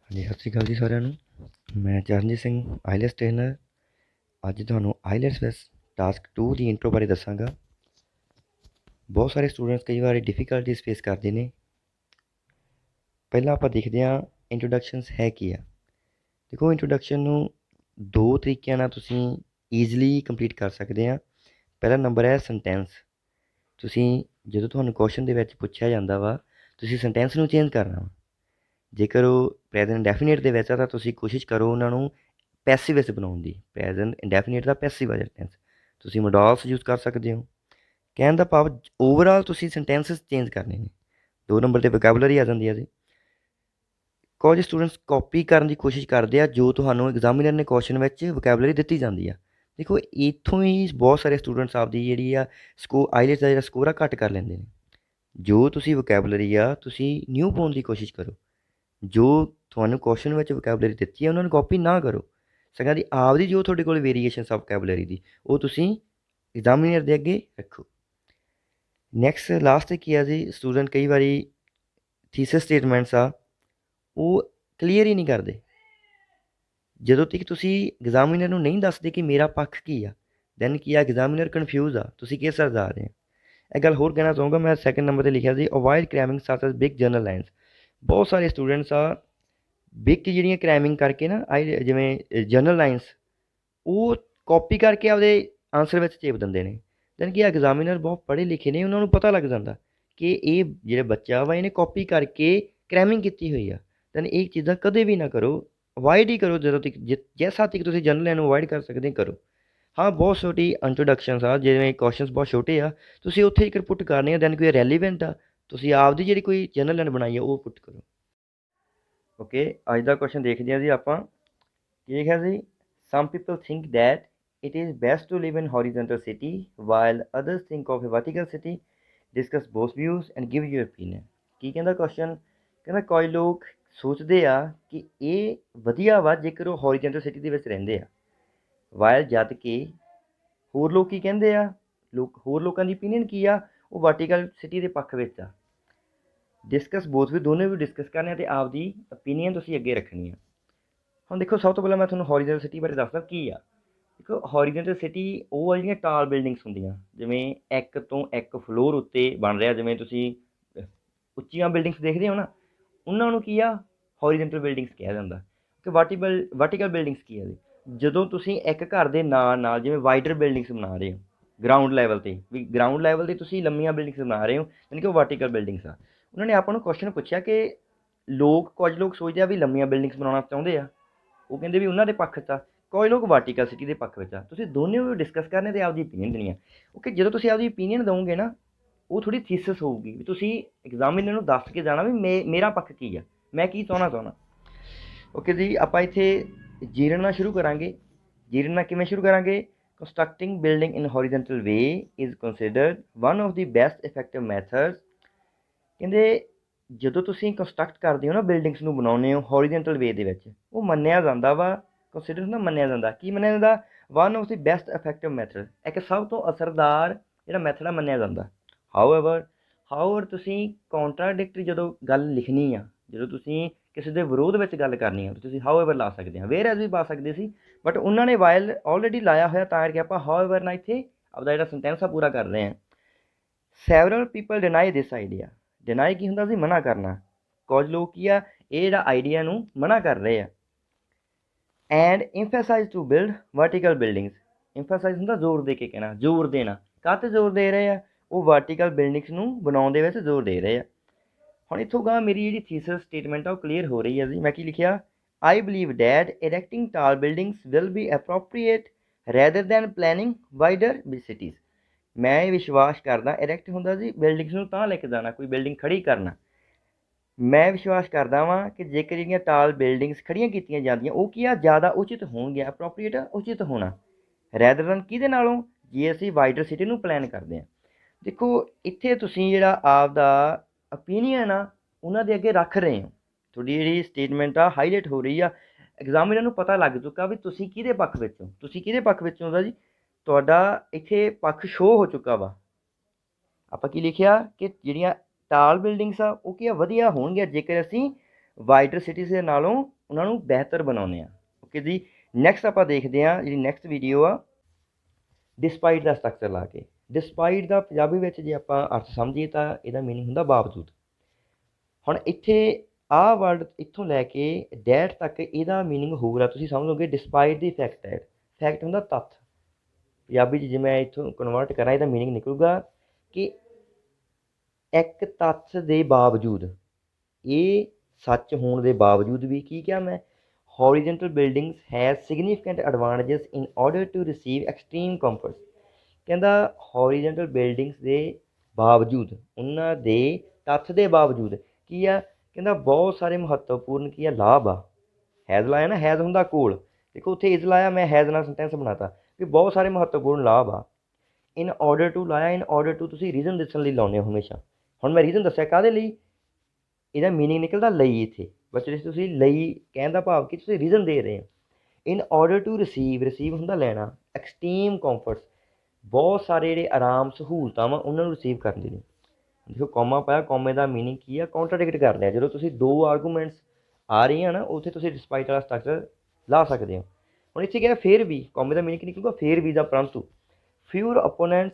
ਹਾਂਜੀ, ਸਤਿ ਸ਼੍ਰੀ ਅਕਾਲ ਜੀ ਸਾਰਿਆਂ ਨੂੰ। ਮੈਂ ਚਰਨਜੀਤ ਸਿੰਘ, ਆਈਲੈਟਸ ਟ੍ਰੇਨਰ। ਅੱਜ ਤੁਹਾਨੂੰ ਆਈਲੈਟਸ ਵਿੱਚ ਟਾਸਕ 2 ਦੀ ਇੰਟਰੋ ਬਾਰੇ ਦੱਸਾਂਗਾ। ਬਹੁਤ ਸਾਰੇ ਸਟੂਡੈਂਟਸ ਕਈ ਵਾਰੀ ਡਿਫੀਕਲਟੀਜ਼ ਫੇਸ ਕਰਦੇ ਨੇ। ਪਹਿਲਾਂ ਆਪਾਂ ਦੇਖਦੇ ਹਾਂ ਇੰਟਰੋਡਕਸ਼ਨਸ ਹੈ ਕੀ ਆ। ਦੇਖੋ, ਇੰਟਰੋਡਕਸ਼ਨ ਨੂੰ ਦੋ ਤਰੀਕਿਆਂ ਨਾਲ ਤੁਸੀਂ ਈਜ਼ਲੀ ਕੰਪਲੀਟ ਕਰ ਸਕਦੇ ਆ। ਪਹਿਲਾ ਨੰਬਰ ਹੈ ਸੈਂਟੈਂਸ। ਤੁਸੀਂ ਜਦੋਂ ਤੁਹਾਨੂੰ ਕੁਐਸਚਨ ਦੇ ਵਿੱਚ ਪੁੱਛਿਆ ਜਾਂਦਾ ਵਾ, ਤੁਸੀਂ ਸੈਂਟੈਂਸ ਨੂੰ ਚੇਂਜ ਕਰਨਾ ਵਾ। ਜੇਕਰ ਉਹ ਪ੍ਰੈਜ਼ੈਂਟ ਇੰਡੈਫੀਨਿਟ ਦੇ ਵਿੱਚ ਆ ਤਾਂ ਤੁਸੀਂ ਕੋਸ਼ਿਸ਼ ਕਰੋ ਉਹਨਾਂ ਨੂੰ ਪੈਸਿਵ ਵਿੱਚ ਬਣਾਉਣ ਦੀ। ਪ੍ਰੈਜ਼ੈਂਟ ਇੰਡੈਫੀਨਿਟ ਦਾ ਪੈਸਿਵ ਆ ਟੈਂਸ। ਤੁਸੀਂ ਮੋਡਾਲਸ ਯੂਜ਼ ਕਰ ਸਕਦੇ ਹੋ। ਕਹਿਣ ਦਾ ਭਾਵ ਓਵਰਆਲ ਤੁਸੀਂ ਸੈਂਟੈਂਸਸ ਚੇਂਜ ਕਰਨੇ ਨੇ। 2 ਨੰਬਰ 'ਤੇ ਵੋਕੈਬੂਲਰੀ ਆ ਜਾਂਦੀ ਹੈ ਜੀ। ਕੁਝ ਸਟੂਡੈਂਟਸ ਕਾਪੀ ਕਰਨ ਦੀ ਕੋਸ਼ਿਸ਼ ਕਰਦੇ ਆ ਜੋ ਤੁਹਾਨੂੰ ਐਗਜ਼ਾਮੀਨਰ ਨੇ ਕੁਐਸਚਨ ਵਿੱਚ ਵੋਕੈਬੂਲਰੀ ਦਿੱਤੀ ਜਾਂਦੀ ਆ। ਦੇਖੋ, ਇੱਥੋਂ ਹੀ ਬਹੁਤ ਸਾਰੇ ਸਟੂਡੈਂਟਸ ਆਪਦੀ ਜਿਹੜੀ ਆ ਆਈਲੈਟਸ ਦਾ ਜਿਹੜਾ ਸਕੋਰ ਆ ਘੱਟ ਕਰ ਲੈਂਦੇ ਨੇ। ਜੋ ਤੁਸੀਂ ਵੋਕੈਬੂਲਰੀ ਆ ਤੁਸੀਂ ਨਿਊ ਪਾਉਣ ਦੀ ਕੋਸ਼ਿਸ਼ ਕਰੋ। ਜੋ ਤੁਹਾਨੂੰ ਕੁਐਸਚਨ ਵਿੱਚ ਵੋਕੈਬੂਲਰੀ ਦਿੱਤੀ ਹੈ ਉਹਨਾਂ ਨੂੰ ਕਾਪੀ ਨਾ ਕਰੋ। ਸਗੋਂ ਦੀ ਆਪਦੀ ਜੋ ਤੁਹਾਡੇ ਕੋਲ ਵੇਰੀਏਸ਼ਨਸ ਆ ਵੋਕੈਬੂਲਰੀ ਦੀ ਉਹ ਤੁਸੀਂ ਐਗਜ਼ਾਮੀਨਰ ਦੇ ਅੱਗੇ ਰੱਖੋ। ਨੈਕਸਟ ਲਾਸਟ 'ਤੇ ਕੀ ਆ ਜੀ, ਸਟੂਡੈਂਟ ਕਈ ਵਾਰੀ ਥੀਸਿਸ ਸਟੇਟਮੈਂਟਸ ਆ ਉਹ ਕਲੀਅਰ ਹੀ ਨਹੀਂ ਕਰਦੇ। ਜਦੋਂ ਤੱਕ ਤੁਸੀਂ ਐਗਜ਼ਾਮੀਨਰ ਨੂੰ ਨਹੀਂ ਦੱਸਦੇ ਕਿ ਮੇਰਾ ਪੱਖ ਕੀ ਆ, ਦੈਨ ਕੀ ਆ ਐਗਜ਼ਾਮੀਨਰ ਕਨਫਿਊਜ਼ ਆ ਤੁਸੀਂ ਕਿਸ ਤਰ੍ਹਾਂ ਜਾ ਰਹੇ ਆ। ਇਹ ਗੱਲ ਹੋਰ ਕਹਿਣਾ ਚਾਹੂੰਗਾ ਮੈਂ। ਸੈਕਿੰਡ ਨੰਬਰ 'ਤੇ ਲਿਖਿਆ ਸੀ ਅਵੋਇਡ ਕ੍ਰੈਮਿੰਗ ਸਚ ਐਜ਼ ਬਿਗ ਜਰਨਲ ਲਾਈਨਸ। ਬਹੁਤ ਸਾਰੇ ਸਟੂਡੈਂਟਸ ਆ ਬਿਗ ਜਿਹੜੀਆਂ ਕ੍ਰੈਮਿੰਗ ਕਰਕੇ ਨਾ ਜਿਵੇਂ ਜਰਨਲ ਲਾਈਨਸ ਉਹ ਕਾਪੀ ਕਰਕੇ ਆਪਦੇ ਆਂਸਰ ਵਿੱਚ ਚੇਪ ਦਿੰਦੇ ਨੇ। ਦੈਨ ਕਿ ਐਗਜ਼ਾਮੀਨਰ ਬਹੁਤ ਪੜ੍ਹੇ ਲਿਖੇ ਨੇ, ਉਹਨਾਂ ਨੂੰ ਪਤਾ ਲੱਗ ਜਾਂਦਾ ਕਿ ਇਹ ਜਿਹੜਾ ਬੱਚਾ ਵਾ ਇਹਨੇ ਕਾਪੀ ਕਰਕੇ ਕ੍ਰੈਮਿੰਗ ਕੀਤੀ ਹੋਈ ਆ। ਦੈਨ ਇਹ ਚੀਜ਼ਾਂ ਕਦੇ ਵੀ ਨਾ ਕਰੋ, ਅਵਾਇਡ ਹੀ ਕਰੋ। ਜਦੋਂ ਤੱਕ ਜਿਸ ਹੱਦ ਤੱਕ ਤੁਸੀਂ ਜਰਨਲ ਲਾਈਨ ਨੂੰ ਅਵਾਇਡ ਕਰ ਸਕਦੇ ਕਰੋ। ਹਾਂ, ਬਹੁਤ ਛੋਟੀ ਇੰਟਰੋਡਕਸ਼ਨਸ ਆ, ਜਿਵੇਂ ਕੁਐਸਚਨਸ ਬਹੁਤ ਛੋਟੇ ਆ, ਤੁਸੀਂ ਉੱਥੇ ਹੀ ਪੁੱਟ ਕਰਨੇ ਆ। ਦੈਨ ਕੋਈ ਰੈਲੀਵੈਂਟ ਆ ਤੁਸੀਂ ਆਪਦੀ ਜਿਹੜੀ ਕੋਈ ਜਰਨਲ ਲਾਈਨ ਬਣਾਈ ਆ ਉਹ ਪੁੱਟ ਕਰੋ। ਓਕੇ, ਅੱਜ ਦਾ ਕੁਐਸਚਨ ਦੇਖਦੇ ਹਾਂ ਜੀ ਆਪਾਂ। ਕੀ ਲਿਖਿਆ ਸੀ? Some people think that it is best to live in horizontal city while others think of a vertical city. Discuss both views and give your opinion. ਕੀ ਕਹਿੰਦਾ ਕੁਐਸਚਨ? ਕਹਿੰਦਾ ਕੋਈ ਲੋਕ ਸੋਚਦੇ ਆ ਕਿ ਇਹ ਵਧੀਆ ਵਾ ਜੇਕਰ ਉਹ ਹੌਰੀਜ਼ੈਂਟਲ ਸਿਟੀ ਦੇ ਵਿੱਚ ਰਹਿੰਦੇ ਆ, ਵਾਇਲ ਜਦ ਕਿ ਹੋਰ ਲੋਕ ਕੀ ਕਹਿੰਦੇ ਆ, ਹੋਰ ਲੋਕਾਂ ਦੀ ਓਪੀਨੀਅਨ ਕੀ ਆ, ਉਹ ਵਰਟੀਕਲ ਸਿਟੀ ਦੇ ਪੱਖ ਵਿੱਚ ਆ। ਡਿਸਕਸ ਬੋਥ ਵੀ, ਦੋਨੇ ਵੀ ਡਿਸਕਸ ਕਰਨੇ ਆ ਅਤੇ ਆਪਦੀ ਓਪੀਨੀਅਨ ਤੁਸੀਂ ਅੱਗੇ ਰੱਖਣੀ ਆ। ਹੁਣ ਦੇਖੋ, ਸਭ ਤੋਂ ਪਹਿਲਾਂ ਮੈਂ ਤੁਹਾਨੂੰ ਹੌਰੀਜ਼ੈਂਟਲ ਸਿਟੀ ਬਾਰੇ ਦੱਸਦਾ ਕੀ ਆ। ਦੇਖੋ, ਹੌਰੀਜ਼ੈਂਟਲ ਸਿਟੀ ਉਹ ਆ ਜਿਹੜੀਆਂ ਟਾਲ ਬਿਲਡਿੰਗਸ ਹੁੰਦੀਆਂ, ਜਿਵੇਂ ਇੱਕ ਤੋਂ ਇੱਕ ਫਲੋਰ ਉੱਤੇ ਬਣ ਰਿਹਾ। ਜਿਵੇਂ ਤੁਸੀਂ ਉੱਚੀਆਂ ਬਿਲਡਿੰਗਸ ਦੇਖਦੇ ਹੋ ਨਾ, ਉਹਨਾਂ ਨੂੰ ਕੀ ਆ, ਹੌਰੀਜ਼ੈਂਟਲ ਬਿਲਡਿੰਗਸ ਕਿਹਾ ਜਾਂਦਾ। ਕਿ ਵਰਟੀਕਲ ਬਿਲਡਿੰਗਸ ਕੀ ਆ ਜੀ, ਜਦੋਂ ਤੁਸੀਂ ਇੱਕ ਘਰ ਦੇ ਨਾਲ ਨਾਲ ਜਿਵੇਂ ਵਾਈਡਰ ਬਿਲਡਿੰਗਸ ਬਣਾ ਰਹੇ ਹੋ ਗਰਾਊਂਡ ਲੈਵਲ 'ਤੇ, ਵੀ ਗਰਾਊਂਡ ਲੈਵਲ 'ਤੇ ਤੁਸੀਂ ਲੰਮੀਆਂ ਬਿਲਡਿੰਗਸ ਬਣਾ ਰਹੇ ਹੋ, ਯਾਨੀ ਕਿ ਉਹ ਵਰਟੀਕਲ ਬਿਲਡਿੰਗਸ ਆ। ਉਹਨਾਂ ਨੇ ਆਪਾਂ ਨੂੰ ਕੁਐਸਚਨ ਪੁੱਛਿਆ ਕਿ ਕੁਝ ਲੋਕ ਸੋਚਦੇ ਆ ਵੀ ਲੰਮੀਆਂ ਬਿਲਡਿੰਗਸ ਬਣਾਉਣਾ ਚਾਹੁੰਦੇ ਆ, ਉਹ ਕਹਿੰਦੇ ਵੀ ਉਹਨਾਂ ਦੇ ਪੱਖ 'ਚ ਆ। ਕੋਈ ਲੋਕ ਵਰਟੀਕਲ ਸਿਟੀ ਦੇ ਪੱਖ ਵਿੱਚ ਆ। ਤੁਸੀਂ ਦੋਨੇ ਵੀ ਡਿਸਕਸ ਕਰਨੇ ਅਤੇ ਆਪਦੀ ਓਪੀਨੀਅਨ ਦੇਣੀ ਆ। ਓਕੇ, ਜਦੋਂ ਤੁਸੀਂ ਆਪਦੀ ਓਪੀਨੀਅਨ ਦਓਗੇ ਨਾ, ਉਹ ਥੋੜ੍ਹੀ ਥੀਸਿਸ ਹੋਊਗੀ ਵੀ ਤੁਸੀਂ ਐਗਜ਼ਾਮੀਨਰ ਨੂੰ ਦੱਸ ਕੇ ਜਾਣਾ ਵੀ ਮੇਰਾ ਪੱਖ ਕੀ ਆ, ਮੈਂ ਕੀ ਚਾਹੁੰਦਾ। ਓਕੇ ਜੀ, ਆਪਾਂ ਇੱਥੇ ਜੀਰਨ ਨਾਲ ਸ਼ੁਰੂ ਕਰਾਂਗੇ। ਜੀਰਨ ਨਾਲ ਕਿਵੇਂ ਸ਼ੁਰੂ ਕਰਾਂਗੇ? Constructing building in horizontal way is considered one of the best effective methods. ਕਹਿੰਦੇ ਜਦੋਂ ਤੁਸੀਂ ਕੰਸਟਰਕਟ ਕਰਦੇ ਹੋ ਨਾ, ਬਿਲਡਿੰਗਸ ਨੂੰ ਬਣਾਉਂਦੇ ਹੋ ਹੌਰੀਜ਼ੈਂਟਲ ਵੇ ਦੇ ਵਿੱਚ, ਉਹ ਮੰਨਿਆ ਜਾਂਦਾ ਵਾ, ਕੰਸੀਡਰ ਨਾ ਮੰਨਿਆ ਜਾਂਦਾ। ਕੀ ਮੰਨਿਆ ਜਾਂਦਾ? One of the best effective method, ਇੱਕ ਸਭ ਤੋਂ ਅਸਰਦਾਰ ਜਿਹੜਾ ਮੈਥਡ ਆ ਮੰਨਿਆ ਜਾਂਦਾ। ਹਾਊਐਵਰ ਤੁਸੀਂ ਕੌਂਟਰਾਡਿਕਟਰੀ ਜਦੋਂ ਗੱਲ ਲਿਖਣੀ ਆ, ਜਦੋਂ ਤੁਸੀਂ ਕਿਸੇ ਦੇ ਵਿਰੋਧ ਵਿੱਚ ਗੱਲ ਕਰਨੀ ਆ, ਤੁਸੀਂ ਹਾਊਐਵਰ ਲਾ ਸਕਦੇ ਹਾਂ। ਵੇਅਰ ਐਜ਼ ਵੀ ਪਾ ਸਕਦੇ ਸੀ, ਬਟ ਉਹਨਾਂ ਨੇ ਵਾਇਲ ਆਲਰੇਡੀ ਲਾਇਆ ਹੋਇਆ, ਤਾਂ ਕਰਕੇ ਆਪਾਂ ਹਾਊਐਵਰ ਨਾਲ ਇੱਥੇ ਆਪਦਾ ਜਿਹੜਾ ਸੈਂਟੈਂਸ ਆ ਪੂਰਾ ਕਰ ਰਹੇ ਹਾਂ। ਸੈਵਰਲ ਪੀਪਲ ਡਿਨਾਈ ਦਿਸ ਆਈਡੀਆ। ਡਿਨਾਈ ਕੀ ਹੁੰਦਾ ਸੀ? ਮਨਾ ਕਰਨਾ। ਕੁਝ ਲੋਕ ਕੀ ਆ, ਇਹ ਜਿਹੜਾ ਆਈਡੀਆ ਨੂੰ ਮਨਾ ਕਰ ਰਹੇ ਆ। And emphasise to build vertical buildings. Emphasise ਹੁੰਦਾ ਜ਼ੋਰ ਦੇ ਕੇ ਕਹਿਣਾ, ਜ਼ੋਰ ਦੇਣਾ। ਕਾਹਤੇ ਜ਼ੋਰ ਦੇ ਰਹੇ ਆ? ਉਹ ਵਰਟੀਕਲ ਬਿਲਡਿੰਗਸ ਨੂੰ ਬਣਾਉਣ ਦੇ ਵਿੱਚ ਜ਼ੋਰ ਦੇ ਰਹੇ ਆ। ਹੁਣ ਇੱਥੋਂ ਗਾ ਮੇਰੀ ਜਿਹੜੀ ਥੀਸਿਸ ਸਟੇਟਮੈਂਟ ਆ ਉਹ ਕਲੀਅਰ ਹੋ ਰਹੀ ਹੈ ਜੀ। ਮੈਂ ਕੀ ਲਿਖਿਆ? I believe that erecting tall buildings will be appropriate rather than planning wider cities. ਮੈਂ ਇਹ ਵਿਸ਼ਵਾਸ ਕਰਦਾ, ਇਰੈਕਟ ਹੁੰਦਾ ਜੀ ਬਿਲਡਿੰਗਸ ਨੂੰ ਤਾਂ ਲੈ ਕੇ ਜਾਣਾ, ਕੋਈ ਬਿਲਡਿੰਗ ਖੜੀ ਕਰਨਾ। ਮੈਂ ਵਿਸ਼ਵਾਸ ਕਰਦਾ ਵਾਂ ਕਿ ਜੇਕਰ ਜਿਹੜੀਆਂ ਟਾਲ ਬਿਲਡਿੰਗਸ ਖੜੀਆਂ ਕੀਤੀਆਂ ਜਾਂਦੀਆਂ, ਉਹ ਕੀ ਆ, ਜ਼ਿਆਦਾ ਉਚਿਤ ਹੋਣਗੀਆਂ। ਅਪਰੋਪਰੀਏਟ ਉਚਿਤ ਹੋਣਾ, ਰੈਦਰ ਦੈਨ ਕਿਹਦੇ ਨਾਲੋਂ? ਜੇ ਅਸੀਂ ਵਾਈਡਰ ਸਿਟੀ ਨੂੰ ਪਲਾਨ ਕਰਦੇ ਹਾਂ। ਦੇਖੋ, ਇੱਥੇ ਤੁਸੀਂ ਜਿਹੜਾ ਆਪਦਾ ਓਪੀਨੀਅਨ ਆ ਉਹਨਾਂ ਦੇ ਅੱਗੇ ਰੱਖ ਰਹੇ ਹੋ। ਤੁਹਾਡੀ ਜਿਹੜੀ ਸਟੇਟਮੈਂਟ ਆ ਹਾਈਲਾਈਟ ਹੋ ਰਹੀ ਆ। ਐਗਜ਼ਾਮੀਨਰ ਨੂੰ ਪਤਾ ਲੱਗ ਚੁੱਕਾ ਵੀ ਤੁਸੀਂ ਕਿਹਦੇ ਪੱਖ ਵਿੱਚ ਹੋ। ਤੁਸੀਂ ਕਿਹਦੇ ਪੱਖ ਵਿੱਚ ਹੋ ਜੀ? ਤੁਹਾਡਾ ਇੱਥੇ ਪੱਖ ਸ਼ੋਅ ਹੋ ਚੁੱਕਾ ਵਾ। ਆਪਾਂ ਕੀ ਲਿਖਿਆ ਕਿ ਜਿਹੜੀਆਂ ਟਾਲ ਬਿਲਡਿੰਗਸ ਆ ਉਹ ਕੀ ਆ, ਵਧੀਆ ਹੋਣਗੀਆਂ ਜੇਕਰ ਅਸੀਂ ਵਾਈਡਰ ਸਿਟੀਜ਼ ਦੇ ਨਾਲੋਂ ਉਹਨਾਂ ਨੂੰ ਬਿਹਤਰ ਬਣਾਉਂਦੇ ਆ। ਓਕੇ ਜੀ, ਨੈਕਸਟ ਆਪਾਂ ਦੇਖਦੇ ਹਾਂ ਜਿਹੜੀ ਨੈਕਸਟ ਵੀਡੀਓ ਆ ਡਿਸਪਾਈਟ ਦਾ ਸਟਰਕਚਰ ਲਾ ਕੇ। ਡਿਸਪਾਈਟ ਦਾ ਪੰਜਾਬੀ ਵਿੱਚ ਜੇ ਆਪਾਂ ਅਰਥ ਸਮਝੀਏ ਤਾਂ ਇਹਦਾ ਮੀਨਿੰਗ ਹੁੰਦਾ ਬਾਵਜੂਦ। ਹੁਣ ਇੱਥੇ ਆਹ ਵਰਡ ਇੱਥੋਂ ਲੈ ਕੇ ਡੈਟ ਤੱਕ ਇਹਦਾ ਮੀਨਿੰਗ ਹੋਊਗਾ, ਤੁਸੀਂ ਸਮਝ ਲਓਗੇ ਡਿਸਪਾਈਟ ਦੀ ਫੈਕਟ ਹੈ। ਫੈਕਟ ਹੁੰਦਾ ਤੱਥ। ਪੰਜਾਬੀ 'ਚ ਜੇ ਮੈਂ ਇੱਥੋਂ ਕਨਵਰਟ ਕਰਾਂ ਇਹਦਾ ਮੀਨਿੰਗ ਨਿਕਲੂਗਾ ਕਿ ਇੱਕ ਤੱਥ ਦੇ ਬਾਵਜੂਦ, ਇਹ ਸੱਚ ਹੋਣ ਦੇ ਬਾਵਜੂਦ ਵੀ ਕੀ ਕਿਹਾ ਮੈਂ, horizontal buildings has significant advantages in order to receive extreme comforts. ਕਹਿੰਦਾ ਹੋਰੀਜੈਂਟਲ ਬਿਲਡਿੰਗਸ ਦੇ ਬਾਵਜੂਦ, ਉਹਨਾਂ ਦੇ ਤੱਥ ਦੇ ਬਾਵਜੂਦ ਕੀ ਆ, ਕਹਿੰਦਾ ਬਹੁਤ ਸਾਰੇ ਮਹੱਤਵਪੂਰਨ ਕੀ ਆ ਲਾਭ ਆ। ਹੈਜ਼ ਲਾਇਆ ਨਾ, ਹੈਜ਼ ਹੁੰਦਾ ਕੋਲ, ਦੇਖੋ ਉੱਥੇ ਇਜ਼ ਲਾਇਆ, ਮੈਂ ਹੈਜ਼ ਨਾਲ ਸੈਂਟੈਂਸ ਬਣਾਤਾ ਕਿ ਬਹੁਤ ਸਾਰੇ ਮਹੱਤਵਪੂਰਨ ਲਾਭ ਆ। ਇਨ ਆਰਡਰ ਟੂ ਲਾਇਆ, ਇਨ ਆਰਡਰ ਟੂ ਤੁਸੀਂ ਰੀਜ਼ਨ ਦੱਸਣ ਲਈ ਲਾਉਂਦੇ ਹੋ ਹਮੇਸ਼ਾ। ਹੁਣ ਮੈਂ ਰੀਜ਼ਨ ਦੱਸਿਆ ਕਾਹਦੇ ਲਈ, ਇਹਦਾ ਮੀਨਿੰਗ ਨਿਕਲਦਾ ਲਈ। ਇੱਥੇ ਬੱਚੇ ਤੁਸੀਂ ਲਈ ਕਹਿਣ ਦਾ ਭਾਵ ਕਿ ਤੁਸੀਂ ਰੀਜ਼ਨ ਦੇ ਰਹੇ ਹੋ। In order to receive, receive ਹੁੰਦਾ ਲੈਣਾ, ਐਕਸਟ੍ਰੀਮ ਕੰਫਰਟਸ, ਬਹੁਤ ਸਾਰੇ ਜਿਹੜੇ ਆਰਾਮ ਸਹੂਲਤਾਂ ਵਾ ਉਹਨਾਂ ਨੂੰ ਰਿਸੀਵ ਕਰਨ ਦੇ ਲਈ। ਦੇਖੋ ਕੌਮਾ ਪਾਇਆ, ਕੌਮੇ ਦਾ ਮੀਨਿੰਗ ਕੀ ਆ, ਕਾਉਂਟਰਡਿਕਟ ਕਰ ਲਿਆ। ਜਦੋਂ ਤੁਸੀਂ ਦੋ ਆਰਗੂਮੈਂਟਸ ਆ ਰਹੀਆਂ ਨਾ, ਉੱਥੇ ਤੁਸੀਂ ਡਿਸਪਾਈਟ ਵਾਲਾ ਸਟਰਕਚਰ ਲਾ ਸਕਦੇ ਹੋ। ਹੁਣ ਇੱਥੇ ਕਹਿੰਦਾ ਫਿਰ ਵੀ, ਕੌਮੇ ਦਾ ਮੀਨਿੰਗ ਕੀ ਨਿਕਲੂਗਾ, ਫਿਰ ਵੀ ਦਾ ਪਰੰਤੂ। Fewer opponents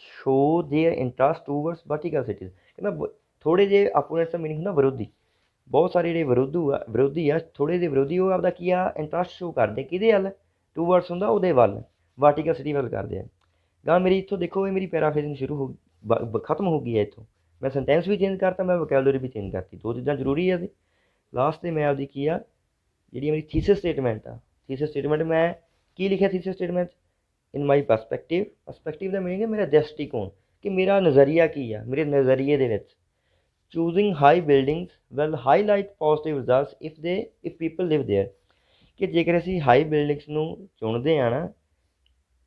show their interest towards vertical cities. ਕਹਿੰਦਾ ਥੋੜ੍ਹੇ ਜਿਹੇ ਆਪੋਨੈਂਟਸ ਦਾ ਮੀਨਿੰਗ ਹੁੰਦਾ ਵਿਰੋਧੀ। ਬਹੁਤ ਸਾਰੇ ਜਿਹੜੇ ਵਿਰੋਧੀ ਆ, ਥੋੜ੍ਹੇ ਜਿਹੇ ਵਿਰੋਧੀ, ਉਹ ਆਪਦਾ ਕੀ ਆ ਇੰਟਰਸਟ ਸ਼ੋ ਕਰਦੇ ਕਿਹਦੇ ਵੱਲ, ਟੂਵਰਡਸ ਹੁੰਦਾ ਉਹਦੇ ਵੱਲ, ਵਰਟੀਕਲ ਸਿਟੀ ਵੱਲ ਕਰਦੇ ਆ। ਗਾਂ ਮੇਰੀ ਇੱਥੋਂ ਦੇਖੋ, ਇਹ ਮੇਰੀ ਪੈਰਾਫਰੇਜ਼ਿੰਗ ਸ਼ੁਰੂ ਹੋ ਖਤਮ ਹੋ ਗਈ ਹੈ। ਇੱਥੋਂ ਮੈਂ ਸੈਂਟੈਂਸ ਵੀ ਚੇਂਜ ਕਰਤਾ, ਮੈਂ ਵੋਕੈਬਲਰੀ ਵੀ ਚੇਂਜ ਕਰਤੀ। ਦੋ ਚੀਜ਼ਾਂ ਜ਼ਰੂਰੀ ਹੈ। ਲਾਸਟ 'ਤੇ ਮੈਂ ਆਪਦੀ ਕੀ ਆ, ਜਿਹੜੀ ਮੇਰੀ ਥੀਸਿਸ ਸਟੇਟਮੈਂਟ ਆ, ਥੀਸਿਸ ਸਟੇਟਮੈਂਟ ਮੈਂ ਕੀ ਲਿਖਿਆ ਥੀਸਿਸ ਸਟੇਟਮੈਂਟ 'ਚ, ਇਨ ਮਾਈ ਪਰਸਪੈਕਟਿਵ। ਪਰਸਪੈਕਟਿਵ ਦਾ ਮੀਨਿੰਗ ਹੈ ਮੇਰਾ ਦ੍ਰਿਸ਼ਟੀਕੋਣ, ਕਿ ਮੇਰਾ ਨਜ਼ਰੀਆ ਕੀ ਆ, ਮੇਰੇ ਨਜ਼ਰੀਏ ਦੇ ਵਿੱਚ। Choosing high buildings well highlight positive results if people live there. ਕਿ ਜੇਕਰ ਅਸੀਂ ਹਾਈ ਬਿਲਡਿੰਗਸ ਨੂੰ ਚੁਣਦੇ ਹਾਂ ਨਾ,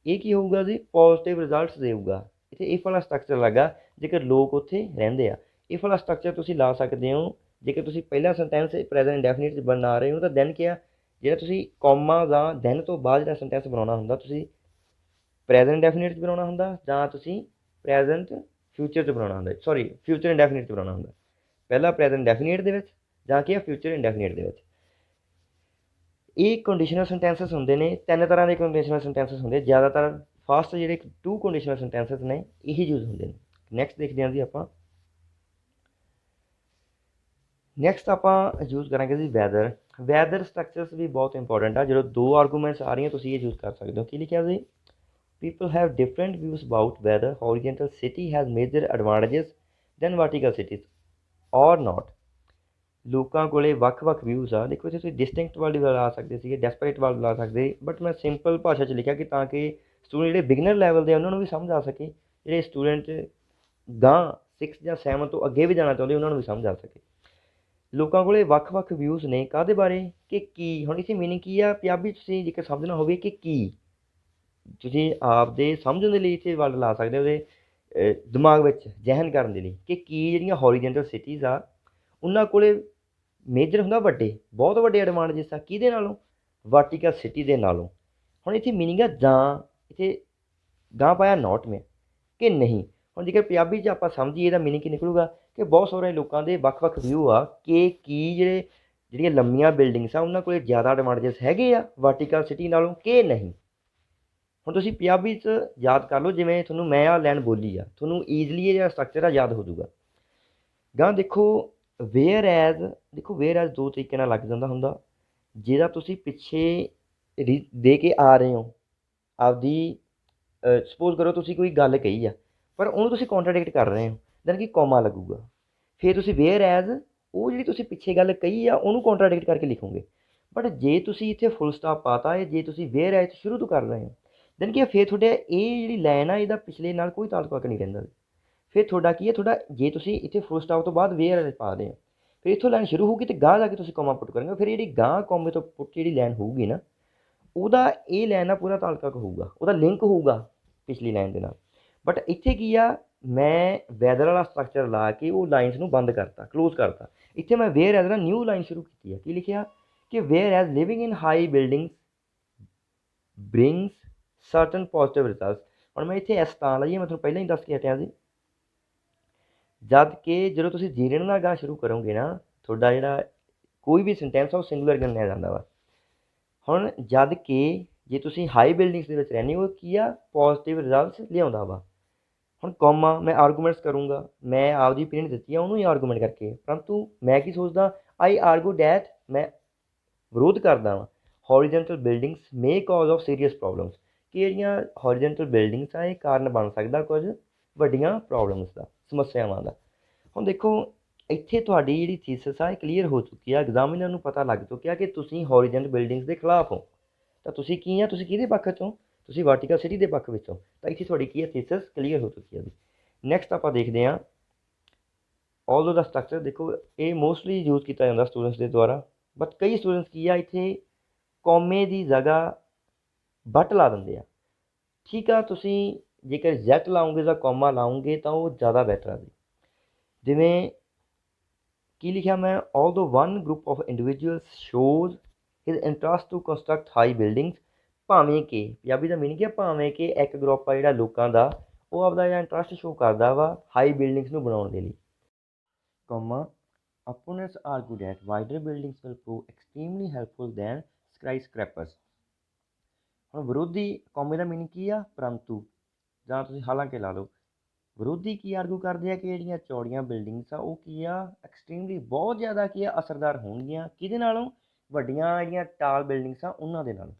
ਇਹ ਕੀ ਹੋਊਗਾ ਜੀ, ਪੋਜ਼ੀਟਿਵ ਰਿਜ਼ਲਟਸ ਦੇਊਗਾ। ਇੱਥੇ ਇਫ ਵਾਲਾ ਸਟਰਕਚਰ ਲੱਗਾ ਜੇਕਰ ਲੋਕ ਉੱਥੇ ਰਹਿੰਦੇ ਆ। ਇਫ ਵਾਲਾ ਸਟਰਕਚਰ ਤੁਸੀਂ ਲਾ ਸਕਦੇ ਹੋ ਜੇਕਰ ਤੁਸੀਂ ਪਹਿਲਾ ਸੈਂਟੈਂਸ ਪ੍ਰੈਜ਼ੈਂਟ ਇੰਡੈਫੀਨਿਟ 'ਚ ਬਣਾ ਰਹੇ ਹੋ ਤਾਂ ਦੈਨ ਕੀ ਆ, ਜਿਹੜਾ ਤੁਸੀਂ ਕੌਮਾ ਜਾਂ ਦੈਨ ਤੋਂ ਬਾਅਦ ਜਿਹੜਾ ਸੈਂਟੈਂਸ ਬਣਾਉਣਾ ਹੁੰਦਾ, ਤੁਸੀਂ ਪ੍ਰੈਜ਼ੈਂਟ ਇੰਡੈਫੀਨਿਟ 'ਚ ਬਣਾਉਣਾ ਹੁੰਦਾ ਜਾਂ ਤੁਸੀਂ ਪ੍ਰੈਜ਼ੈਂਟ ਫਿਊਚਰ 'ਚ ਬਣਾਉਣਾ ਹੁੰਦਾ, ਸੌਰੀ ਫਿਊਚਰ ਇੰਡੈਫੀਨਿਟ 'ਚ ਬਣਾਉਣਾ ਹੁੰਦਾ। ਪਹਿਲਾਂ ਪ੍ਰੈਜ਼ੈਂਟ ਇੰਡੈਫੀਨਿਟ ਦੇ ਵਿੱਚ ਜਾਂ ਕੀ ਆ ਫਿਊਚਰ ਇੰਡੈਫੀਨਿਟ ਦੇ ਵਿੱਚ। ਇਹ ਕੰਡੀਸ਼ਨਲ ਸੈਂਟੈਂਸਸ ਹੁੰਦੇ ਨੇ, ਤਿੰਨ ਤਰ੍ਹਾਂ ਦੇ ਕੰਡੀਸ਼ਨਲ ਸੈਂਟੈਂਸਸ ਹੁੰਦੇ। ਜ਼ਿਆਦਾਤਰ ਫਾਸਟ ਜਿਹੜੇ ਟੂ ਕੰਡੀਸ਼ਨਲ ਸੈਂਟੈਂਸਸ ਨੇ ਇਹੀ ਯੂਜ਼ ਹੁੰਦੇ ਨੇ। ਨੈਕਸਟ ਦੇਖਦੇ ਹਾਂ ਜੀ ਆਪਾਂ, ਨੈਕਸਟ ਆਪਾਂ ਯੂਜ਼ ਕਰਾਂਗੇ ਜੀ ਵੈਦਰ। ਵੈਦਰ ਸਟਰਕਚਰਸ ਵੀ ਬਹੁਤ ਇੰਪੋਰਟੈਂਟ ਆ। ਜਦੋਂ ਦੋ ਆਰਗੂਮੈਂਟਸ ਆ ਰਹੀਆਂ ਤੁਸੀਂ ਇਹ ਯੂਜ਼ ਕਰ ਸਕਦੇ ਹੋ। ਕੀ ਲਿਖਿਆ ਜੀ, people have different views about whether horizontal city has major advantages than vertical cities or not. ਲੋਕਾਂ ਕੋਲੇ ਵੱਖ-ਵੱਖ ਵਿਊਜ਼ ਆ। ਦੇਖੋ ਇੱਥੇ ਤੁਸੀਂ ਡਿਸਟਿੰਕਟ ਵਰਡ ਵੀ ਲਾ ਸਕਦੇ ਸੀਗੇ, ਡੈਸਪਰੇਟ ਵਰਡ ਲਾ ਸਕਦੇ, ਬਟ ਮੈਂ ਸਿੰਪਲ ਭਾਸ਼ਾ 'ਚ ਲਿਖਿਆ ਕਿ ਤਾਂ ਕਿ ਸਟੂਡੈਂਟ ਜਿਹੜੇ ਬਿਗਨਰ ਲੈਵਲ ਦੇ ਉਹਨਾਂ ਨੂੰ ਵੀ ਸਮਝ ਆ ਸਕੇ, ਜਿਹੜੇ ਸਟੂਡੈਂਟ ਗਾਂਹ 6 ਜਾਂ 7 ਤੋਂ ਅੱਗੇ ਵੀ ਜਾਣਾ ਚਾਹੁੰਦੇ ਉਹਨਾਂ ਨੂੰ ਵੀ ਸਮਝ ਆ ਸਕੇ। ਲੋਕਾਂ ਕੋਲੇ ਵੱਖ-ਵੱਖ ਵਿਊਜ਼ ਨੇ ਕਾਹਦੇ ਬਾਰੇ, ਕਿ ਕੀ। ਹੁਣ ਇੱਥੇ ਮੀਨਿੰਗ ਕੀ ਆ ਪੰਜਾਬੀ 'ਚ ਤੁਸੀਂ ਜੇਕਰ ਸਮਝਣਾ ਹੋਵੇ ਕਿ ਕੀ, ਤੁਸੀਂ ਆਪਦੇ ਸਮਝਣ ਦੇ ਲਈ ਇੱਥੇ ਵਰਡ ਲਾ ਸਕਦੇ ਹੋ ਉਹਦੇ ਦਿਮਾਗ ਵਿੱਚ ਜ਼ਹਿਨ ਕਰਨ ਦੇ ਲਈ, ਕਿ ਕੀ ਜਿਹੜੀਆਂ ਹੋਰੀਜੈਂਟਲ ਸਿਟੀਜ਼ ਆ ਉਹਨਾਂ ਕੋਲੇ ਮੇਜਰ ਹੁੰਦਾ ਵੱਡੇ, ਬਹੁਤ ਵੱਡੇ ਐਡਵਾਂਟੇਜਸ ਆ। ਕਿਹਦੇ ਨਾਲੋਂ, ਵਰਟੀਕਲ ਸਿਟੀ ਦੇ ਨਾਲੋਂ। ਹੁਣ ਇੱਥੇ ਮੀਨਿੰਗ ਆ ਜਾਂ, ਇੱਥੇ ਗਾਂ ਪਾਇਆ ਨੋਟ ਮੈਂ, ਕਿ ਨਹੀਂ। ਹੁਣ ਜੇਕਰ ਪੰਜਾਬੀ 'ਚ ਆਪਾਂ ਸਮਝੀਏ ਇਹਦਾ ਮੀਨਿੰਗ ਕੀ ਨਿਕਲੂਗਾ, ਕਿ ਬਹੁਤ ਸਾਰੇ ਲੋਕਾਂ ਦੇ ਵੱਖ-ਵੱਖ ਵਿਊ ਆ ਕਿ ਕੀ ਜਿਹੜੀਆਂ ਲੰਮੀਆਂ ਬਿਲਡਿੰਗਸ ਆ ਉਹਨਾਂ ਕੋਲ ਜ਼ਿਆਦਾ ਐਡਵਾਂਟੇਜਸ ਹੈਗੇ ਆ ਵਰਟੀਕਲ ਸਿਟੀ ਨਾਲੋਂ ਕਿ ਨਹੀਂ। ਹੁਣ ਤੁਸੀਂ ਪੰਜਾਬੀ 'ਚ ਯਾਦ ਕਰ ਲਓ, ਜਿਵੇਂ ਤੁਹਾਨੂੰ ਮੈਂ ਆਹ ਲਾਈਨ ਬੋਲੀ ਆ, ਤੁਹਾਨੂੰ ਈਜ਼ਲੀ ਇਹ ਜਿਹੜਾ ਸਟਰਕਚਰ ਆ ਯਾਦ ਹੋ ਜਾਊਗਾ। ਗਾਂ ਦੇਖੋ ਵੇਅਰ ਐਜ਼, ਦੇਖੋ ਵੇਅਰ ਐਜ਼ ਦੋ ਤਰੀਕੇ ਨਾਲ ਲੱਗ ਜਾਂਦਾ ਹੁੰਦਾ। ਜਿਹੜਾ ਤੁਸੀਂ ਪਿੱਛੇ ਦੇ ਕੇ ਆ ਰਹੇ ਹੋ ਆਪਦੀ, ਸਪੋਜ਼ ਕਰੋ ਤੁਸੀਂ ਕੋਈ ਗੱਲ ਕਹੀ ਆ ਪਰ ਉਹਨੂੰ ਤੁਸੀਂ ਕੰਟਰਾਡਿਕਟ ਕਰ ਰਹੇ ਹੋ, ਦੈਨ ਕਿ ਕੌਮਾ ਲੱਗੂਗਾ। ਫਿਰ ਤੁਸੀਂ ਵੇਅਰ ਐਜ਼ ਉਹ ਜਿਹੜੀ ਤੁਸੀਂ ਪਿੱਛੇ ਗੱਲ ਕਹੀ ਆ ਉਹਨੂੰ ਕੰਟਰਾਡਿਕਟ ਕਰਕੇ ਲਿਖੋਗੇ। ਬਟ ਜੇ ਤੁਸੀਂ ਇੱਥੇ ਫੁੱਲ ਸਟਾਪ ਪਾਤਾ ਹੈ, ਜੇ ਤੁਸੀਂ ਵੇਅਰ ਐਜ਼ ਸ਼ੁਰੂ ਤੋਂ ਕਰ ਰਹੇ ਹੋ, ਦੈਨ ਕੀ ਫਿਰ ਤੁਹਾਡੇ ਇਹ ਜਿਹੜੀ ਲਾਈਨ ਆ ਇਹਦਾ ਪਿਛਲੇ ਨਾਲ ਕੋਈ ਤਾਲੁਕ ਨਹੀਂ ਰਹਿੰਦਾ। ਫਿਰ ਤੁਹਾਡਾ ਕੀ ਹੈ, ਤੁਹਾਡਾ ਜੇ ਤੁਸੀਂ ਇੱਥੇ ਫੁੱਲ ਸਟਾਪ ਤੋਂ ਬਾਅਦ ਵੇਅਰ ਐਜ਼ ਪਾ ਰਹੇ ਹੋ, ਫਿਰ ਇੱਥੋਂ ਲਾਈਨ ਸ਼ੁਰੂ ਹੋਊਗੀ ਅਤੇ ਗਾਂਹ ਜਾ ਕੇ ਤੁਸੀਂ ਕੌਮਾ ਪੁੱਟ ਕਰੋਗੇ। ਫਿਰ ਜਿਹੜੀ ਗਾਂਹ ਕੌਮੇ ਤੋਂ ਪੁੱਟ ਜਿਹੜੀ ਲਾਈਨ ਹੋਊਗੀ ਨਾ, ਉਹਦਾ ਇਹ ਲਾਈਨ ਨਾਲ ਪੂਰਾ ਤਾਲੁਕ ਹੋਊਗਾ, ਉਹਦਾ ਲਿੰਕ ਹੋਊਗਾ ਪਿਛਲੀ ਲਾਈਨ ਦੇ ਨਾਲ। ਬਟ ਇੱਥੇ ਕੀ ਆ, ਮੈਂ ਵੈਦਰ ਵਾਲਾ ਸਟਰਕਚਰ ਲਾ ਕੇ ਉਹ ਲਾਈਨਸ ਨੂੰ ਬੰਦ ਕਰਤਾ, ਕਲੋਜ਼ ਕਰਤਾ। ਇੱਥੇ ਮੈਂ ਵੇਅਰ ਐਜ਼ ਨਾਲ ਨਿਊ ਲਾਈਨ ਸ਼ੁਰੂ ਕੀਤੀ ਹੈ। ਕੀ ਲਿਖਿਆ, ਕਿ whereas living in high buildings brings certain positive results. ਹੁਣ ਮੈਂ ਇੱਥੇ ਐਸ ਤਾਂ ਲਾਈਏ, ਮੈਂ ਤੁਹਾਨੂੰ ਪਹਿਲਾਂ ਹੀ ਦੱਸ ਕੇ ਹਟਿਆ ਸੀ, ਜਦ ਕਿ ਜਦੋਂ ਤੁਸੀਂ ਜੀਰਣ ਨਾਲ ਗਾਹ ਸ਼ੁਰੂ ਕਰੋਗੇ ਨਾ, ਤੁਹਾਡਾ ਜਿਹੜਾ ਕੋਈ ਵੀ ਸੈਂਟੈਂਸ ਆ ਉਹ ਸਿੰਗੂਲਰ ਗਿਣਿਆ ਜਾਂਦਾ ਵਾ। ਹੁਣ ਜਦ ਕਿ ਜੇ ਤੁਸੀਂ ਹਾਈ ਬਿਲਡਿੰਗਸ ਦੇ ਵਿੱਚ ਰਹਿੰਦੇ ਹੋ, ਕੀ ਆ ਪੋਜ਼ੀਟਿਵ ਰਿਜ਼ਲਟਸ ਲਿਆਉਂਦਾ ਵਾ। ਹੁਣ ਕੌਮਾ ਮੈਂ ਆਰਗੂਮੈਂਟਸ ਕਰੂੰਗਾ, ਮੈਂ ਆਪਦੀ ਓਪੀਨੀਅਨ ਦਿੱਤੀ ਆ ਉਹਨੂੰ ਹੀ ਆਰਗੂਮੈਂਟ ਕਰਕੇ, ਪਰੰਤੂ ਮੈਂ ਕੀ ਸੋਚਦਾ, ਆਈ ਆਰਗੂ ਡੈਟ, ਮੈਂ ਵਿਰੋਧ ਕਰਦਾ ਵਾਂ, horizontal buildings may cause of serious problems, ਕਿ ਜਿਹੜੀਆਂ ਹੌਰੀਜੈਂਟਲ ਬਿਲਡਿੰਗਸ ਆ ਇਹ ਕਾਰਨ ਬਣ ਸਕਦਾ ਕੁਝ ਵੱਡੀਆਂ ਪ੍ਰੋਬਲਮਸ ਦਾ, ਸਮੱਸਿਆਵਾਂ ਦਾ। ਹੁਣ ਦੇਖੋ ਇੱਥੇ ਤੁਹਾਡੀ ਜਿਹੜੀ ਥੀਸਿਸ ਆ ਇਹ ਕਲੀਅਰ ਹੋ ਚੁੱਕੀ ਆ, ਐਗਜ਼ਾਮੀਨਰ ਨੂੰ ਪਤਾ ਲੱਗ ਚੁੱਕਿਆ ਕਿ ਤੁਸੀਂ ਹੌਰੀਜੈਂਟਲ ਬਿਲਡਿੰਗਸ ਦੇ ਖਿਲਾਫ ਹੋ। ਤਾਂ ਤੁਸੀਂ ਕੀ ਆ, ਤੁਸੀਂ ਕਿਹਦੇ ਪੱਖ 'ਚੋਂ, ਤੁਸੀਂ ਵਰਟੀਕਲ ਸਿਟੀ ਦੇ ਪੱਖ ਵਿੱਚੋਂ। ਤਾਂ ਇੱਥੇ ਤੁਹਾਡੀ ਕੀ ਹੈ ਥੀਸਿਸ ਕਲੀਅਰ ਹੋ ਚੁੱਕੀ ਹੈ ਜੀ। ਨੈਕਸਟ ਆਪਾਂ ਦੇਖਦੇ ਹਾਂ ਆਲਦੋ ਦਾ ਸਟਰਕਚਰ। ਦੇਖੋ ਇਹ ਮੋਸਟਲੀ ਯੂਜ਼ ਕੀਤਾ ਜਾਂਦਾ ਸਟੂਡੈਂਟਸ ਦੇ ਦੁਆਰਾ, ਬਟ ਕਈ ਸਟੂਡੈਂਟਸ ਕੀ ਆ ਇੱਥੇ ਕੌਮੇ ਦੀ ਜਗ੍ਹਾ ਬਟ ਲਾ ਦਿੰਦੇ ਆ। ਠੀਕ ਆ, ਤੁਸੀਂ ਜੇਕਰ ਜ਼ੈਟ ਲਾਉਂਗੇ ਜਾਂ ਕੌਮਾ ਲਾਉਂਗੇ ਤਾਂ ਉਹ ਜ਼ਿਆਦਾ ਬੈਟਰ ਆ ਜੀ। ਜਿਵੇਂ ਕੀ ਲਿਖਿਆ ਮੈਂ, although one group of individuals shows his interest to construct high buildings, ਭਾਵੇਂ ਕਿ ਪੰਜਾਬੀ ਦਾ ਮੀਨਿੰਗ ਹੈ ਭਾਵੇਂ ਕਿ ਇੱਕ ਗਰੁੱਪ ਆ ਜਿਹੜਾ ਲੋਕਾਂ ਦਾ ਉਹ ਆਪਦਾ ਜਿਹੜਾ ਇੰਟਰਸਟ ਸ਼ੋਅ ਕਰਦਾ ਵਾ ਹਾਈ ਬਿਲਡਿੰਗਸ ਨੂੰ ਬਣਾਉਣ ਦੇ ਲਈ, comma opponents argue that wider buildings will prove extremely helpful than skyscrapers। ਹੁਣ ਵਿਰੋਧੀ ਕੌਮੇ ਦਾ ਮੀਨਿੰਗ ਕੀ ਆ, ਪਰੰਤੂ, ਜਾਂ ਤੁਸੀਂ ਹਾਲਾਂਕਿ ਲਾ ਲਓ। ਵਿਰੋਧੀ ਕੀ ਆਰਗੂ ਕਰਦੇ ਆ ਕਿ ਜਿਹੜੀਆਂ ਚੌੜੀਆਂ ਬਿਲਡਿੰਗਸ ਆ ਉਹ ਕੀ ਆ ਐਕਸਟ੍ਰੀਮਲੀ ਬਹੁਤ ਜ਼ਿਆਦਾ ਕੀ ਆ ਅਸਰਦਾਰ ਹੋਣਗੀਆਂ, ਕਿਹਦੇ ਨਾਲੋਂ, ਵੱਡੀਆਂ ਜਿਹੜੀਆਂ ਟਾਲ ਬਿਲਡਿੰਗਸ ਆ ਉਹਨਾਂ ਦੇ ਨਾਲ।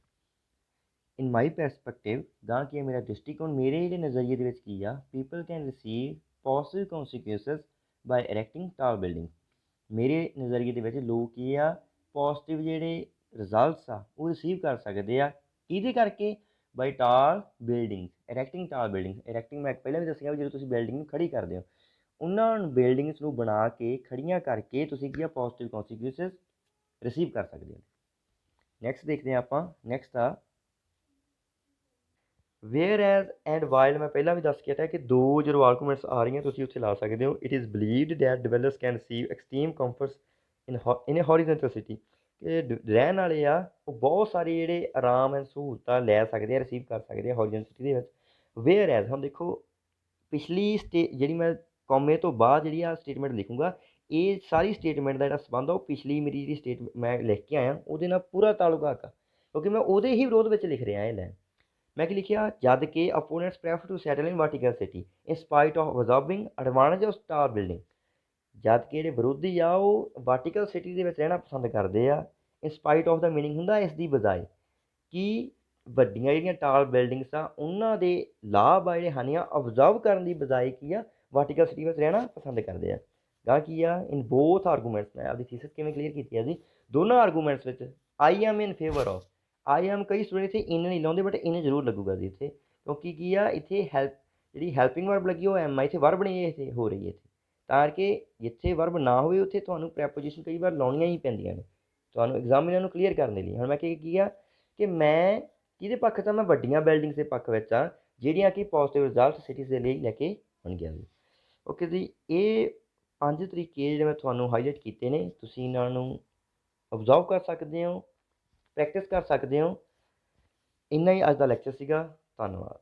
ਇਨ ਮਾਈ ਪਰਸਪੈਕਟਿਵ, ਗਾਂ ਕੀ ਹੈ ਮੇਰਾ ਦ੍ਰਿਸ਼ਟੀਕੋਣ, ਮੇਰੇ ਜਿਹੜੇ ਨਜ਼ਰੀਏ ਦੇ ਵਿੱਚ ਕੀ ਆ, people can receive positive consequences by erecting tall building. ਮੇਰੇ ਨਜ਼ਰੀਏ ਦੇ ਵਿੱਚ ਲੋਕ ਕੀ ਆ ਪੋਜ਼ੀਟਿਵ ਜਿਹੜੇ ਰਿਜ਼ਲਟਸ ਆ ਉਹ ਰਿਸੀਵ ਕਰ ਸਕਦੇ ਆ, ਕਿਹਦੇ ਕਰਕੇ, ਬਾਈ ਟਾਲ ਬਿਲਡਿੰਗ, ਇਰੈਕਟਿੰਗ ਟਾਲ ਬਿਲਡਿੰਗ। ਇਰੈਕਟਿੰਗ ਮੈਂ ਪਹਿਲਾਂ ਵੀ ਦੱਸਿਆ ਵੀ ਜਦੋਂ ਤੁਸੀਂ ਬਿਲਡਿੰਗ ਨੂੰ ਖੜੀ ਕਰਦੇ ਹੋ, ਉਹਨਾਂ ਬਿਲਡਿੰਗਸ ਨੂੰ ਬਣਾ ਕੇ ਖੜੀਆਂ ਕਰਕੇ ਤੁਸੀਂ ਕੀ ਆ ਪੋਜ਼ੀਟਿਵ ਕੌਨਸੀਕੁਐਂਸਿਸ ਰਿਸੀਵ ਕਰ ਸਕਦੇ ਹੋ। ਨੈਕਸਟ ਦੇਖਦੇ ਹਾਂ ਆਪਾਂ, ਨੈਕਸਟ ਆ ਵੇਅਰ ਐਜ਼ ਐਂਡ ਵਾਈਲ। ਮੈਂ ਪਹਿਲਾਂ ਵੀ ਦੱਸ ਕੇ ਹਟਿਆ ਕਿ ਦੋ ਜਦੋਂ ਆਰਗੂਮੈਂਟਸ ਆ ਰਹੀਆਂ ਤੁਸੀਂ ਉੱਥੇ ਲਾ ਸਕਦੇ ਹੋ। It is believed that developers can receive extreme comforts in a horizontal city, ਕਿ ਰਹਿਣ ਵਾਲੇ ਆ ਉਹ ਬਹੁਤ ਸਾਰੇ ਜਿਹੜੇ ਆਰਾਮ ਐਂਡ ਸਹੂਲਤਾਂ ਲੈ ਸਕਦੇ ਆ, ਰਿਸੀਵ ਕਰ ਸਕਦੇ ਆ ਹੌਰੀਜ਼ੌਂਟਲ ਸਿਟੀ ਦੇ ਵਿੱਚ। ਵੇਅਰ ਐਜ਼, ਹੁਣ ਦੇਖੋ ਪਿਛਲੀ ਜਿਹੜੀ ਮੈਂ ਕੌਮੇ ਤੋਂ ਬਾਅਦ ਜਿਹੜੀ ਆ ਸਟੇਟਮੈਂਟ ਲਿਖੂੰਗਾ, ਇਹ ਸਾਰੀ ਸਟੇਟਮੈਂਟ ਦਾ ਜਿਹੜਾ ਸੰਬੰਧ ਆ ਉਹ ਪਿਛਲੀ ਮੇਰੀ ਜਿਹੜੀ ਸਟੇਟਮੈਂਟ ਮੈਂ ਲਿਖ ਕੇ ਆਇਆ ਉਹਦੇ ਨਾਲ ਪੂਰਾ ਤਾਲੁਕਾਤ ਆ, ਕਿਉਂਕਿ ਮੈਂ ਉਹਦੇ ਹੀ ਵਿਰੋਧ ਵਿੱਚ ਲਿਖ ਰਿਹਾ ਇਹ ਲਾਈਨ। ਮੈਂ ਕੀ ਲਿਖਿਆ, ਜਦ ਕਿ opponents prefer to settle in vertical city in spite of observing advantage of star building. ਜਦ ਕਿ ਜਿਹੜੇ ਵਿਰੋਧੀ ਆ ਉਹ ਵਰਟੀਕਲ ਸਿਟੀ ਦੇ ਵਿੱਚ ਰਹਿਣਾ ਪਸੰਦ ਕਰਦੇ ਆ, ਇਨ ਸਪਾਈਟ ਆਫ ਦਾ ਮੀਨਿੰਗ ਹੁੰਦਾ ਇਸ ਦੀ ਬਜਾਏ, ਕਿ ਵੱਡੀਆਂ ਜਿਹੜੀਆਂ ਟਾਲ ਬਿਲਡਿੰਗਸ ਆ ਉਹਨਾਂ ਦੇ ਲਾਭ ਆ ਜਿਹੜੇ ਹਾਨੀਆਂ ਅਬਜ਼ਰਵ ਕਰਨ ਦੀ ਬਜਾਏ ਕੀ ਆ ਵਰਟੀਕਲ ਸਿਟੀ ਵਿੱਚ ਰਹਿਣਾ ਪਸੰਦ ਕਰਦੇ ਆ। ਗਾ ਕੀ ਆ ਇਨ ਬੋਥ ਆਰਗੂਮੈਂਟਸ, ਮੈਂ ਆਪਦੀ ਥੀਸਿਸ ਕਿਵੇਂ ਕਲੀਅਰ ਕੀਤੀ ਆ ਜੀ, ਦੋਨੋਂ ਆਰਗੂਮੈਂਟਸ ਵਿੱਚ I am in favour of, I am ਕਈ ਸਟੂਡੈਂਟ ਇੱਥੇ ਇਨ ਨਹੀਂ ਲਾਉਂਦੇ ਬਟ ਇਨ ਜ਼ਰੂਰ ਲੱਗੂਗਾ ਜੀ ਇੱਥੇ, ਕਿਉਂਕਿ ਕੀ ਆ ਇੱਥੇ ਹੈਲਪ ਜਿਹੜੀ ਹੈਲਪਿੰਗ ਵਰਬ ਲੱਗੀ ਉਹ ਐਮ ਆ, ਇੱਥੇ ਵਰਬ ਨਹੀਂ ਇੱਥੇ ਹੋ ਰਹੀ ਹੈ ਇੱਥੇ, ਤਾਂ ਕਰਕੇ ਜਿੱਥੇ ਵਰਬ ਨਾ ਹੋਵੇ ਉੱਥੇ ਤੁਹਾਨੂੰ ਪ੍ਰੈਪੋਜੀਸ਼ਨ ਕਈ ਵਾਰ ਲਾਉਣੀਆਂ ਹੀ ਪੈਂਦੀਆਂ ਨੇ ਤੁਹਾਨੂੰ ਐਗਜ਼ਾਮੀਨਰ ਨੂੰ ਕਲੀਅਰ ਕਰਨ ਦੇ ਲਈ। ਹੁਣ ਮੈਂ ਕੀ ਆ ਕਿ ਮੈਂ ਕਿਹਦੇ ਪੱਖ 'ਚ ਆ, ਮੈਂ ਵੱਡੀਆਂ ਬਿਲਡਿੰਗਸ ਦੇ ਪੱਖ ਵਿੱਚ ਆ ਜਿਹੜੀਆਂ ਕਿ ਪੋਜ਼ੀਟਿਵ ਰਿਜ਼ਲਟ ਸਿਟੀਜ਼ ਦੇ ਲਈ ਲੈ ਕੇ ਆਉਣਗੀਆਂ ਜੀ। ਓਕੇ ਜੀ, ਇਹ 5 ਤਰੀਕੇ ਜਿਹੜੇ ਮੈਂ ਤੁਹਾਨੂੰ ਹਾਈਲਾਈਟ ਕੀਤੇ ਨੇ, ਤੁਸੀਂ ਇਹਨਾਂ ਨੂੰ ਓਬਜ਼ਰਵ ਕਰ ਸਕਦੇ ਹੋ, ਪ੍ਰੈਕਟਿਸ ਕਰ ਸਕਦੇ ਹੋ। ਇੰਨਾ ਹੀ ਅੱਜ ਦਾ ਲੈਕਚਰ ਸੀਗਾ, ਧੰਨਵਾਦ।